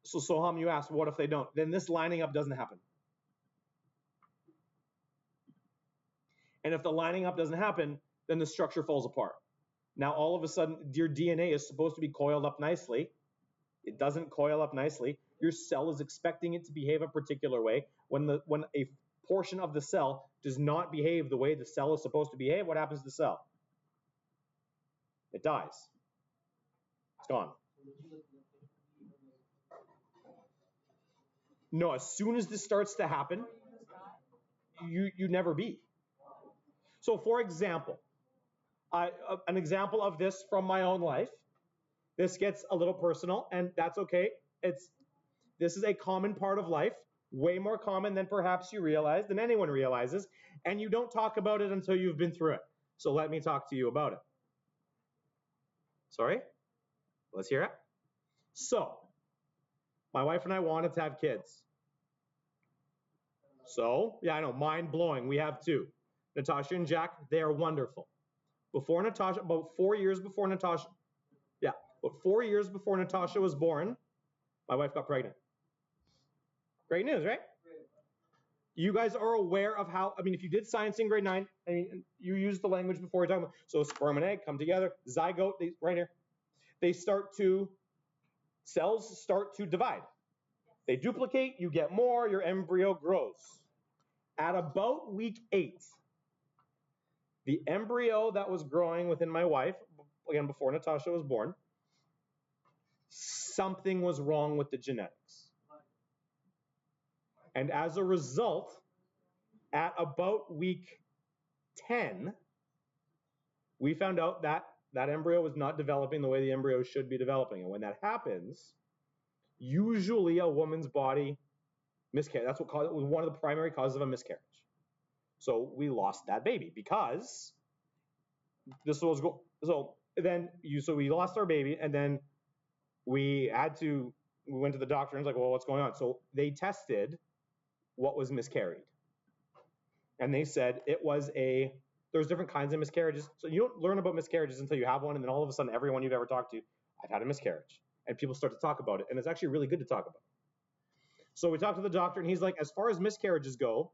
So Soham, you asked, what if they don't? Then this lining up doesn't happen. And if the lining up doesn't happen, then the structure falls apart. Now, all of a sudden, your DNA is supposed to be coiled up nicely. It doesn't coil up nicely. Your cell is expecting it to behave a particular way. When a portion of the cell does not behave the way the cell is supposed to behave, what happens to the cell? It dies. It's gone. No, as soon as this starts to happen, you never be. So for example, an example of this from my own life, this gets a little personal, and that's okay. This is a common part of life, way more common than perhaps you realize, than anyone realizes, and you don't talk about it until you've been through it. So let me talk to you about it. Sorry? Let's hear it. So, my wife and I wanted to have kids. So, yeah, I know, mind blowing. We have two. Natasha and Jack, they are wonderful. Before Natasha, about 4 years before Natasha, yeah, about 4 years before Natasha was born, my wife got pregnant. Great news, right? You guys are aware of how, I mean, if you did science in grade 9, I mean, you used the language before you're talking about, so sperm and egg come together, zygote, right here. Cells start to divide. They duplicate, you get more, your embryo grows. At about week 8, the embryo that was growing within my wife, again, before Natasha was born, something was wrong with the genetics. And as a result, at about week 10, we found out that that embryo was not developing the way the embryo should be developing. And when that happens, usually a woman's body miscarriage. That's what was one of the primary causes of a miscarriage. So we lost that baby because this was so we lost our baby, and then we went to the doctor and was like, well, what's going on? So they tested what was miscarried, and they said there's different kinds of miscarriages. So you don't learn about miscarriages until you have one, and then all of a sudden, everyone you've ever talked to, I've had a miscarriage, and people start to talk about it, and it's actually really good to talk about. So we talked to the doctor, and he's like, as far as miscarriages go,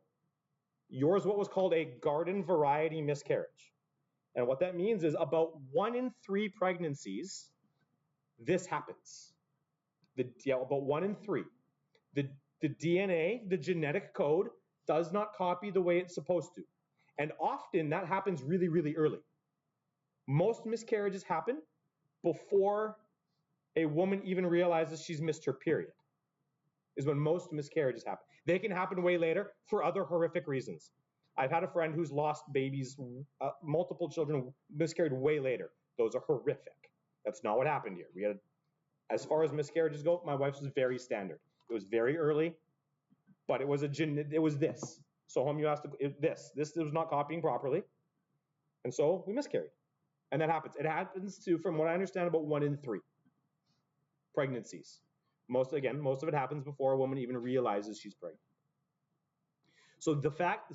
yours what was called a garden variety miscarriage. And what that means is about 1 in 3 pregnancies, this happens. About 1 in 3. The DNA, the genetic code, does not copy the way it's supposed to. And often that happens really, really early. Most miscarriages happen before a woman even realizes she's missed her period, is when most miscarriages happen. They can happen way later for other horrific reasons. I've had a friend who's lost babies, multiple children miscarried way later. Those are horrific. That's not what happened here. As far as miscarriages go, my wife's was very standard. It was very early, but it was this. So home you asked this was not copying properly, and so we miscarried. And that happens. It happens to, from what I understand, about 1 in 3 pregnancies. Most of it happens before a woman even realizes she's pregnant. So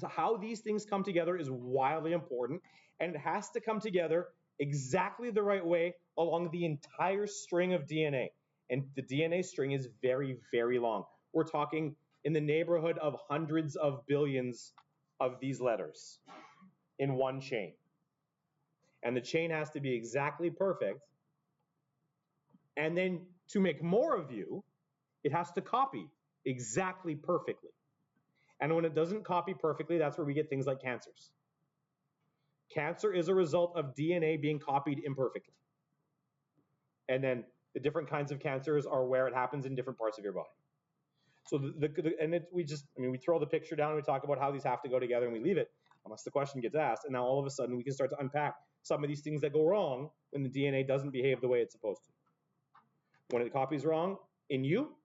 how these things come together is wildly important, and it has to come together exactly the right way along the entire string of DNA. And the DNA string is very, very long. We're talking in the neighborhood of hundreds of billions of these letters in one chain. And the chain has to be exactly perfect. And then to make more of you, it has to copy exactly perfectly. And when it doesn't copy perfectly, that's where we get things like cancers. Cancer is a result of DNA being copied imperfectly. And then the different kinds of cancers are where it happens in different parts of your body. So we throw the picture down and we talk about how these have to go together and we leave it unless the question gets asked. And now all of a sudden we can start to unpack some of these things that go wrong when the DNA doesn't behave the way it's supposed to. When it copies wrong in you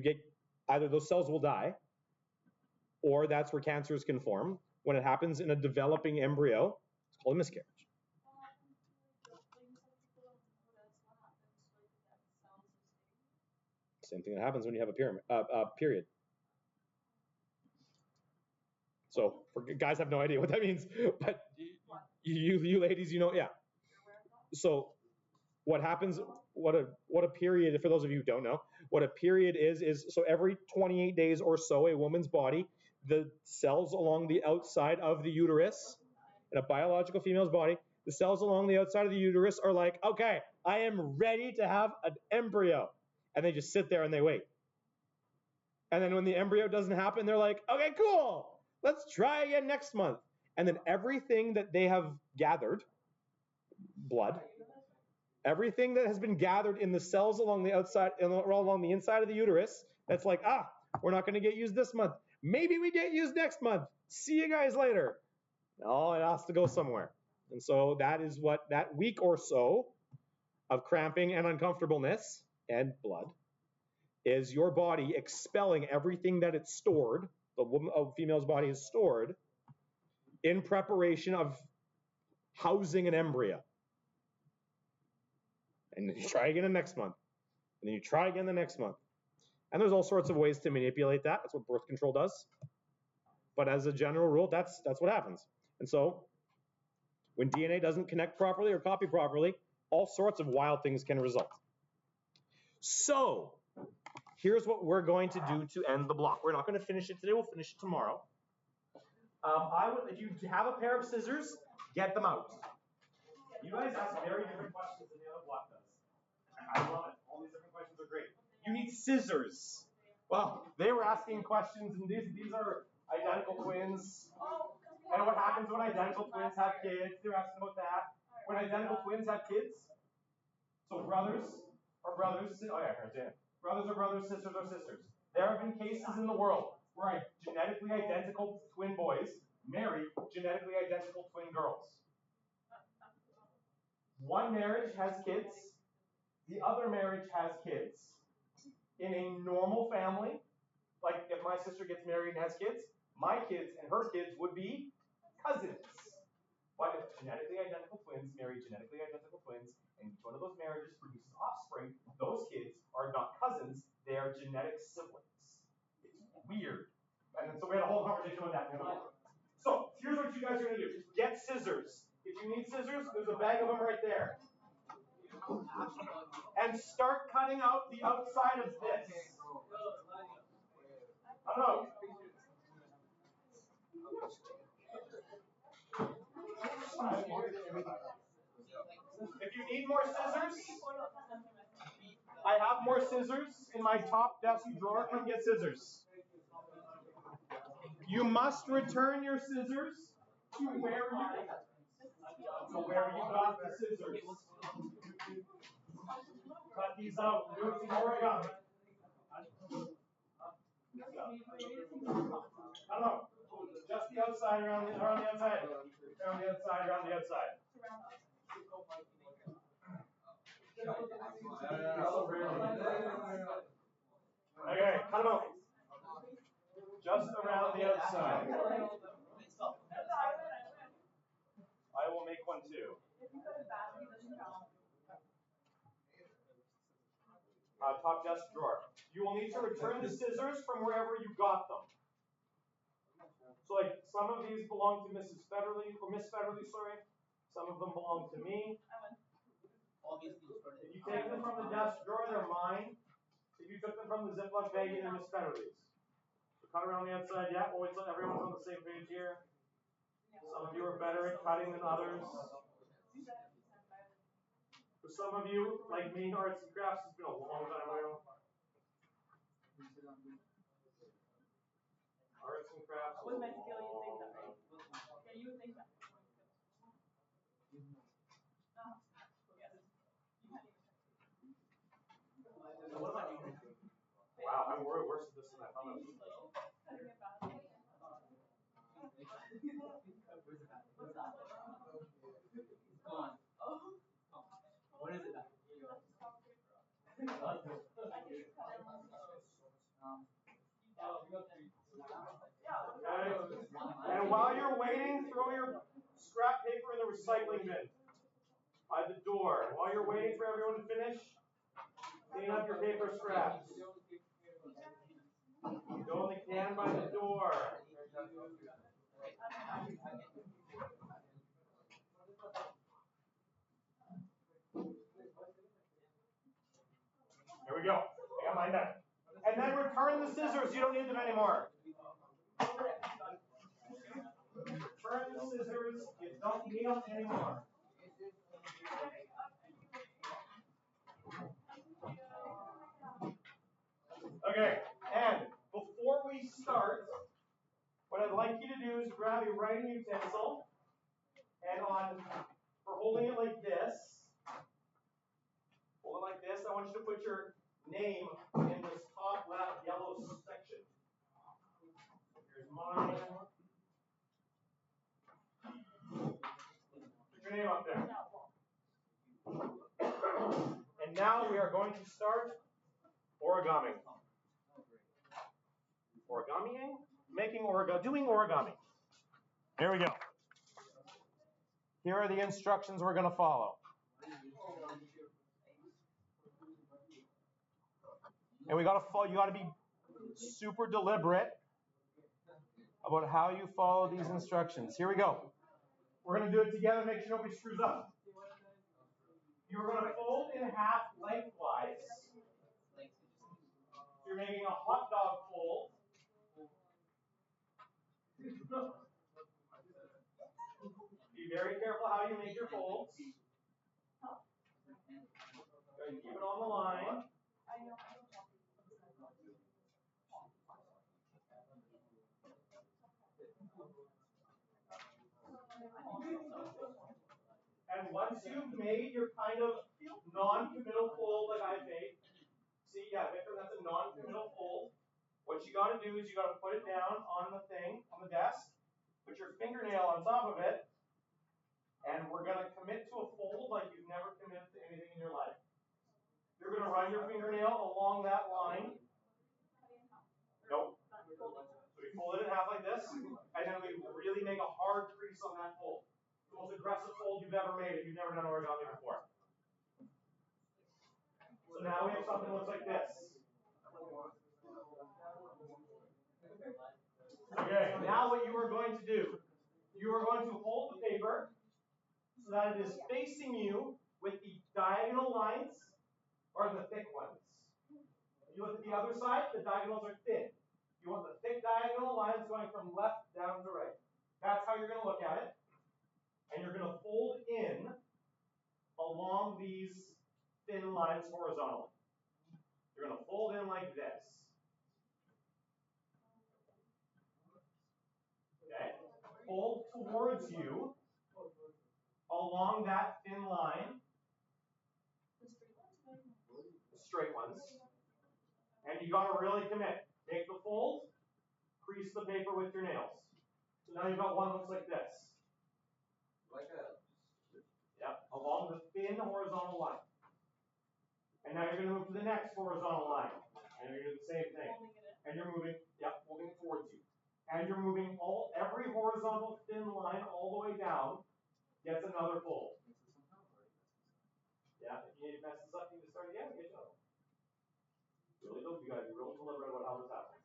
get either those cells will die, or that's where cancers can form. When it happens in a developing embryo, it's called a miscarriage. Same thing that happens when you have a period. So guys have no idea what that means, but you ladies, yeah. So what happens, what a period, for those of you who don't know, what a period is so every 28 days or so, a woman's body, the cells along the outside of the uterus, in a biological female's body, the cells along the outside of the uterus are like, okay, I am ready to have an embryo. And they just sit there and they wait. And then when the embryo doesn't happen, they're like, okay, cool, let's try again next month. And then everything that they have gathered, blood, everything that has been gathered in the cells along the outside, along the inside of the uterus, that's like, we're not going to get used this month. Maybe we get used next month. See you guys later. No, it has to go somewhere. And so that is what that week or so of cramping and uncomfortableness and blood is your body expelling everything that it's stored, a female's body is stored, in preparation of housing an embryo. And then you try again the next month. And then you try again the next month. And there's all sorts of ways to manipulate that. That's what birth control does. But as a general rule, that's what happens. And so when DNA doesn't connect properly or copy properly, all sorts of wild things can result. So here's what we're going to do to end the block. We're not going to finish it today. We'll finish it tomorrow. If you have a pair of scissors, get them out. You guys ask very different questions than the other block does. I love it. All these different questions are great. You need scissors. Well, they were asking questions, and these are identical twins. And what happens when identical twins have kids? They're asking about that. when identical twins have kids? So brothers are brothers. Oh yeah, here's it. Brothers are brothers, sisters are sisters. There have been cases in the world where genetically identical twin boys marry genetically identical twin girls. One marriage has kids, the other marriage has kids. In a normal family, like if my sister gets married and has kids, my kids and her kids would be cousins. But if genetically identical twins marry genetically identical twins, and each one of those marriages produces offspring, those kids are not cousins, they are genetic siblings. It's weird. And so we had a whole conversation on that. So here's what you guys are going to do. Get scissors. If you need scissors, there's a bag of them right there. And start cutting out the outside of this. I don't know. If you need more scissors, I have more scissors in my top desk drawer. Come get scissors. You must return your scissors to where you got the scissors. Cut these out. Do it some origami. I don't know. Just the outside around the outside. Around the outside, around the outside. Okay, cut them out. Just around the outside. I will make one too. Top desk drawer. You will need to return the scissors from wherever you got them. So like some of these belong to Mrs. Federley, or Miss Federley, sorry. Some of them belong to me. If you take them from the desk drawer, they're mine. If you took them from the Ziploc baggie, they're Miss Federley's. So cut around the outside, yeah, well, wait till everyone's on the same page here. Some of you are better at cutting than others. For some of you, like me, arts and crafts has been a long time ago. Arts and crafts. With my skill, you think that, right? Yeah, you would think that. So what about you? Wow, I'm worried worse at this than I thought I was. What's that? Go on. Oh. What is it? Okay. And while you're waiting, throw your scrap paper in the recycling bin by the door. And while you're waiting for everyone to finish, clean up your paper scraps. You only can by the door. Here we go. I got mine done. And then return the scissors. You don't need them anymore. Return the scissors. You don't need them anymore. Okay, and before we start, what I'd like you to do is grab your writing utensil, and for holding it like this, hold it like this, I want you to put your name in this top left yellow section. Here's mine. Put your name up there. And now we are going to start origami. Origamiing? Doing origami. Here we go. Here are the instructions we're going to follow. And you got to be super deliberate about how you follow these instructions. Here we go. We're going to do it together, make sure nobody screws up. You're going to fold in half lengthwise. You're making a hot dog fold. Be very careful how you make your folds. Keep it on the line. And once you've made your kind of non-committal fold like I've made, see, yeah, Vikram, that's a non-committal fold. What you got to do is you got to put it down on the thing, on the desk, put your fingernail on top of it, and we're going to commit to a fold like you've never committed to anything in your life. You're going to run your fingernail along that line. Nope. So we fold it in half like this, and then we really make a hard crease on that fold. The most aggressive fold you've ever made if you've never done origami before. So now we have something that looks like this. Okay, now what you are going to do, you are going to hold the paper so that it is facing you with the diagonal lines or the thick ones. If you look at the other side, the diagonals are thin. You want the thick diagonal lines going from left down to right. That's how you're going to look at it. And you're going to fold in along these thin lines horizontally. You're going to fold in like this. Okay? Fold towards you along that thin line. The straight ones. And you got to really commit. Make the fold, crease the paper with your nails. So now you've got one that looks like this. Like a. Yep, along the thin horizontal line. And now you're going to move to the next horizontal line. And you're going to do the same thing. And you're moving, yep, moving it towards you. And you're moving every horizontal thin line all the way down gets another fold. Yeah, if you mess this up, you need to start again and get another one. Really don't, you gotta be real deliberate about how this happens.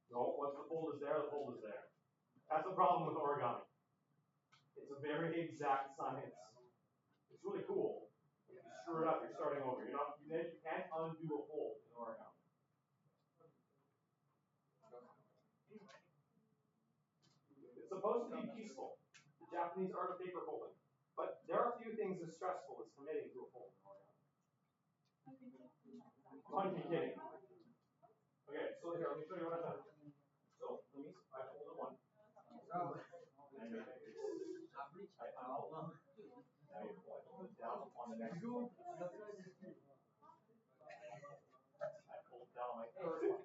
No, once the fold is there, the fold is there. That's the problem with origami. It's a very exact science. It's really cool. If you screw it up, you're starting over. You can't undo a fold in origami. It's supposed to be peaceful. The Japanese art of paper folding. But there are a few things as stressful as committing to a fold in origami. Couldn't be kidding. Okay, so here, let me show you what I've done. So, I folded one. And I made a crease. I found one. Now you pull it down on the next one. I pulled down my third one.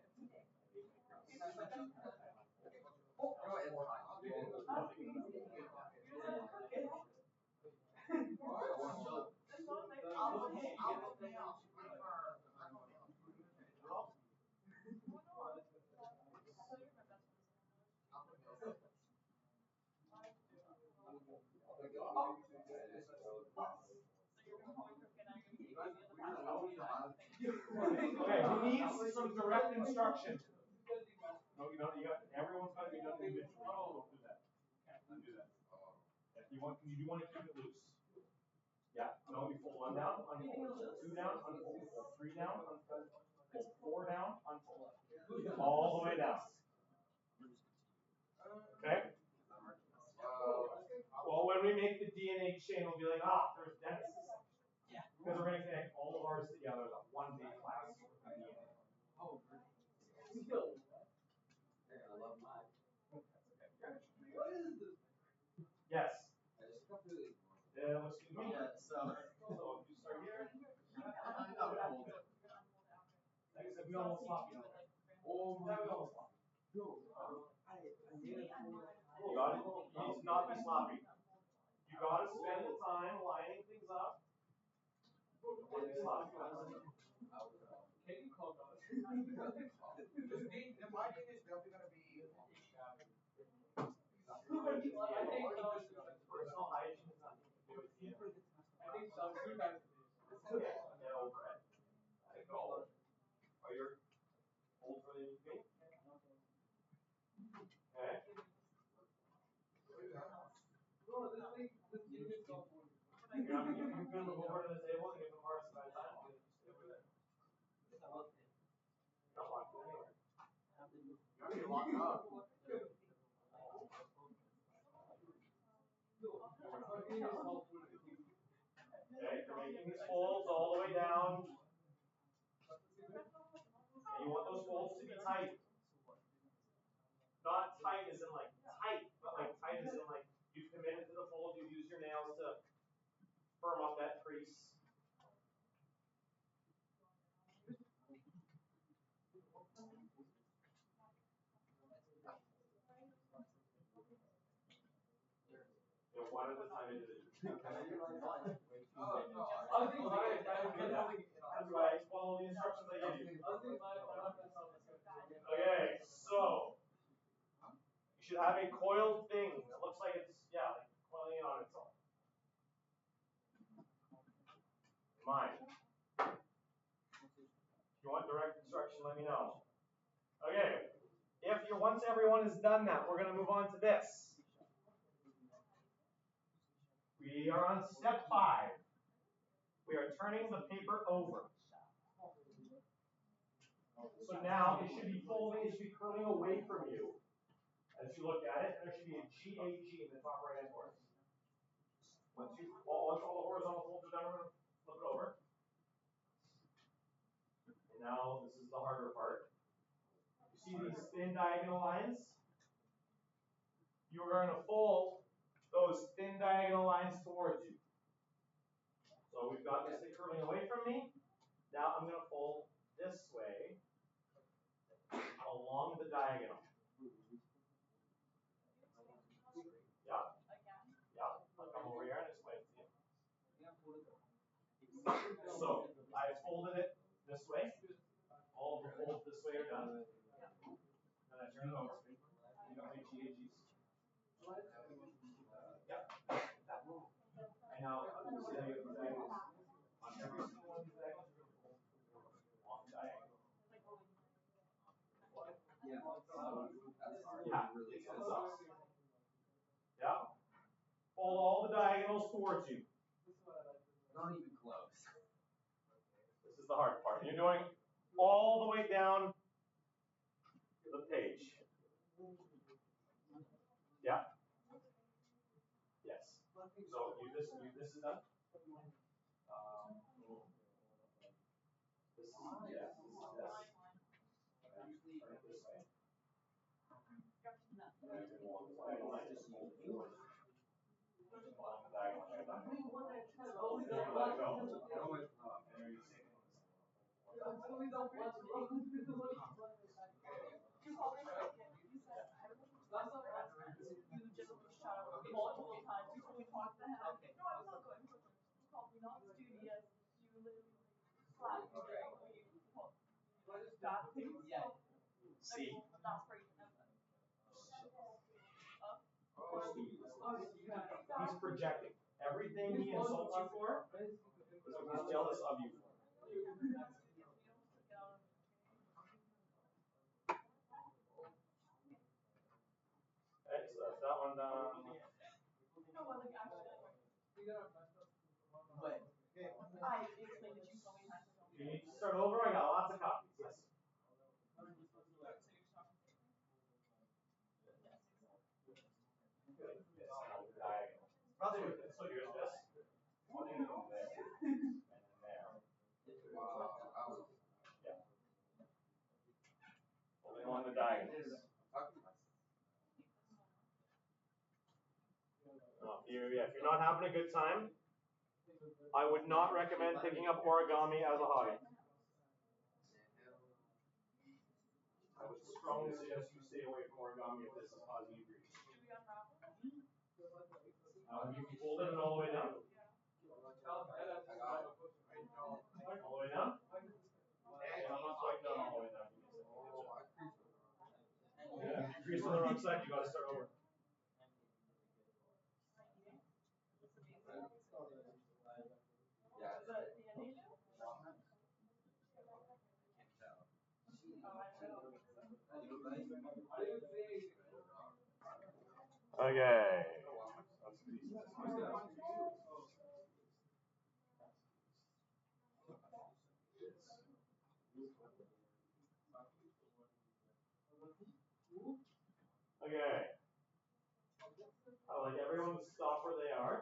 Okay, who needs some direct instruction? No, you don't. Everyone's got to be done individually. Don't do that. Can't undo that. If you want, you do want to keep it loose. Yeah. No, you fold one down, unfold. Two down, unfold. Three down, unfold. Four down, unfold. All the way down. Okay. Well, when we make the DNA chain, we'll be like, there's Dennis's. Yeah. Because we're going to connect all of ours together, the one big class of DNA. Oh, I love mine. What is this? Yes. Yeah, let's do that. So if you start here. Like I said, we almost flopped. Oh, we almost flopped. You got it. You need to not be sloppy. You got to spend the time lining things up. Don't be sloppy. Can you call those? My name is definitely going to be. Personal hygiene is nothing to do with you. I think so. Get over it. I go. Are you old for the UK? Okay. You're going to move over to the table and give them hearts by time. Just over there. Not locked in anywhere. You need to lock up. Okay, you're making these folds all the way down. And you want those folds to be tight. Not tight as in like tight, but like tight as in like firm up that crease. One at a time individually. That's right. Follow the instructions I give you. Okay, so you should have a coiled thing. It looks like it's like coiling on itself. Mine. If you want direct instruction, let me know. Okay. Once everyone has done that, we're going to move on to this. We are on step 5. We are turning the paper over. So now it should be folding, it should be curling away from you as you look at it, and there should be a GAG in the top right hand corner. Once all the horizontal folds are done, we're going to flip it over. And now this is the harder part. You see these thin diagonal lines? You are going to fold those thin diagonal lines towards you. So we've got this thing curling away from me. Now I'm going to fold this way along the diagonal. Yeah. I'll come over here and explain it to you. So I folded it this way. All the folds this way are done. Then I turn it over. You got my GAGs. Yep. And now you see how you have the diagonals. On every single one of these diagonals, you're going to fold along the diagonal. Yeah. Fold all the diagonals towards you. Not even close. This is the hard part. You're doing all the way down the page. Yeah? Yes. So this is done. This is this way. Multiple times. You told me talk to him. No, I was not going. You called me not studious. You literally slapped me. That thing. Yeah. See? That's crazy. He's projecting. Everything he insults you for is what he's jealous of you for. Okay, so that's that one done. But I explained it to you so many times ago. You need to start over. I got lots of copies. Yes. Probably with this. So here's this. And then there. Yeah. Holding on the diagonals. If you're not having a good time, I would not recommend picking up origami as a hobby. I would strongly suggest you stay away from origami if this is causing you grief. You can fold it all the way down. All the way down? And I'm not quite done all the way down. Yeah, if you crease on the wrong side, you got to start over. Okay. Okay. I'd like everyone to stop where they are.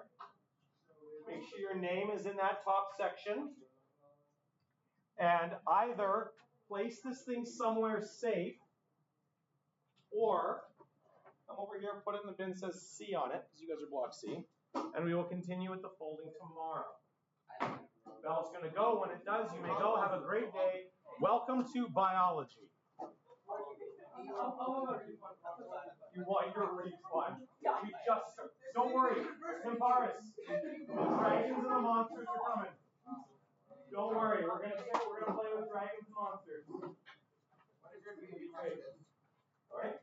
Make sure your name is in that top section. And either place this thing somewhere safe, or come over here, put it in the bin that says C on it, because you guys are block C. and we will continue with the folding tomorrow. Bell's going to go. When it does, you may go. Have a great day. Welcome to biology. You want your refund. We just, don't worry, Simparis, the dragons and the monsters are coming. Don't worry, we're gonna play with dragons and monsters. Alright?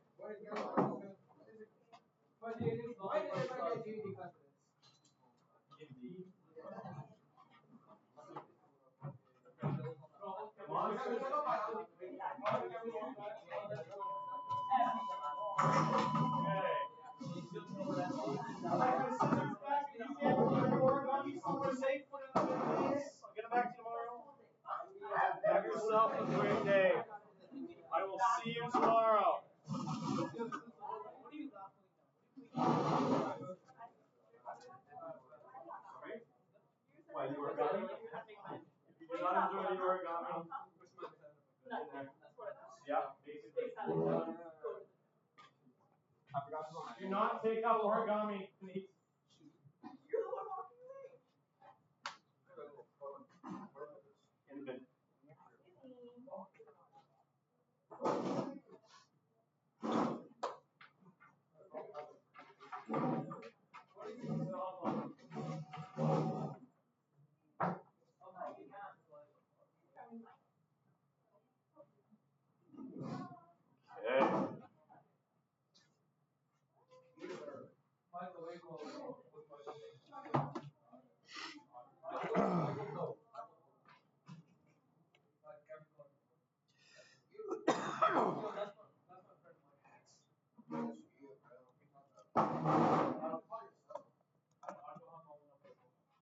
Indeed. Monsters. Okay. Somewhere safe, put it in the bin, please. I'll get it back to you tomorrow. Have yourself a great day. I will see you tomorrow. Why, the origami? If you do not enjoy the origami, yeah, basically. Do not take up origami, please. You're the one walking away. In the bin.